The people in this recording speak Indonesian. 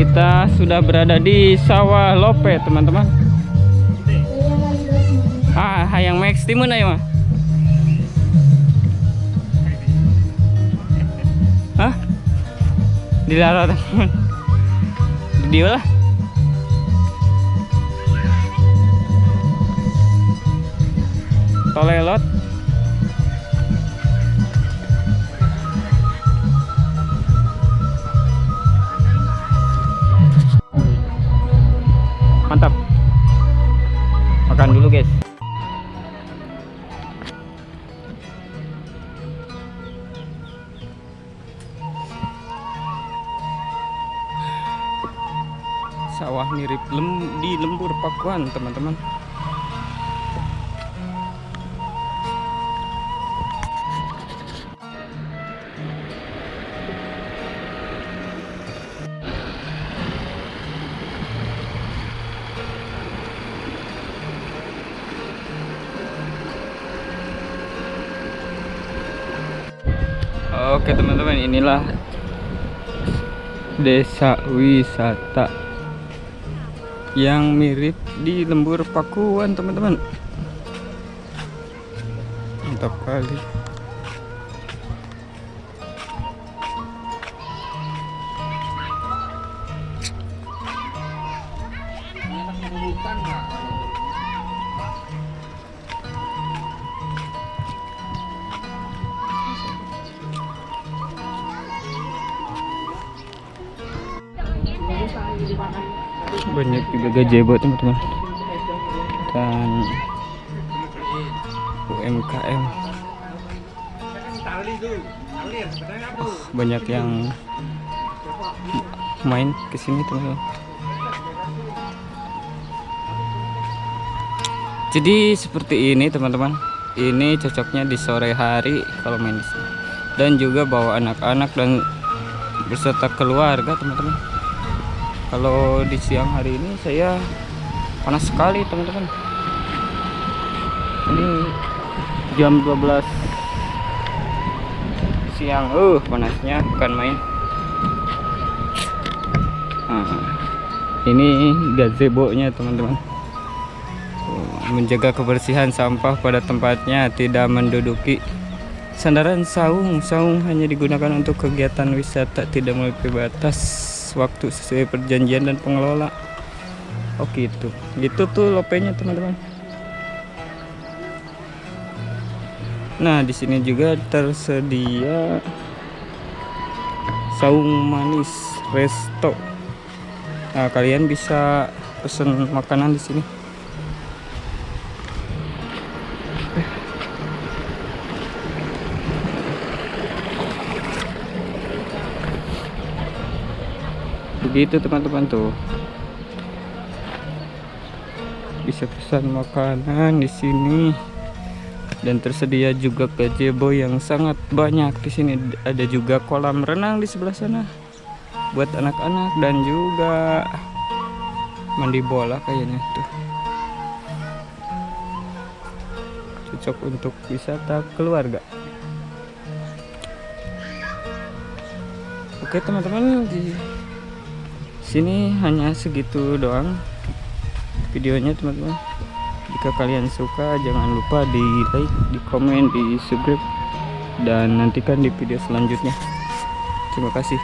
Kita sudah berada di sawah Lope, teman-teman. Hayang Max timun ayo mah. Hah? Dilarang teman. Dia lah. Tolelot. Mantap. Makan dulu, guys. Sawah mirip di Lembur Pakuan, teman-teman. Oke teman-teman, inilah desa wisata yang mirip di Lembur Pakuan, teman-teman. Mantap kali. Banyak juga gazebo, teman-teman, dan UMKM. Banyak yang main ke sini, teman-teman. Jadi seperti ini, teman-teman. Ini cocoknya di sore hari kalau main di sini, dan juga bawa anak-anak dan beserta keluarga, teman-teman. Kalau di siang hari ini saya panas sekali, teman-teman. Ini jam 12 siang. Panasnya bukan main. Ini gazebo-nya, teman-teman. Menjaga kebersihan sampah pada tempatnya, tidak menduduki sandaran saung. Saung hanya digunakan untuk kegiatan wisata, tidak melebihi batas waktu sesuai perjanjian dan pengelola. Gitu. Itu tuh lopenya, teman-teman. Nah, di sini juga tersedia saung manis resto. Nah, kalian bisa pesen makanan di sini. Begitu, teman-teman, tuh bisa pesan makanan di sini, dan tersedia juga gazebo yang sangat banyak di sini. Ada juga kolam renang di sebelah sana buat anak-anak, dan juga mandi bola kayaknya tuh. Cocok untuk wisata keluarga. Oke, teman-teman, di sini hanya segitu doang videonya, teman-teman. Jika kalian suka, jangan lupa di like, di komen, di subscribe, dan nantikan di video selanjutnya. Terima kasih.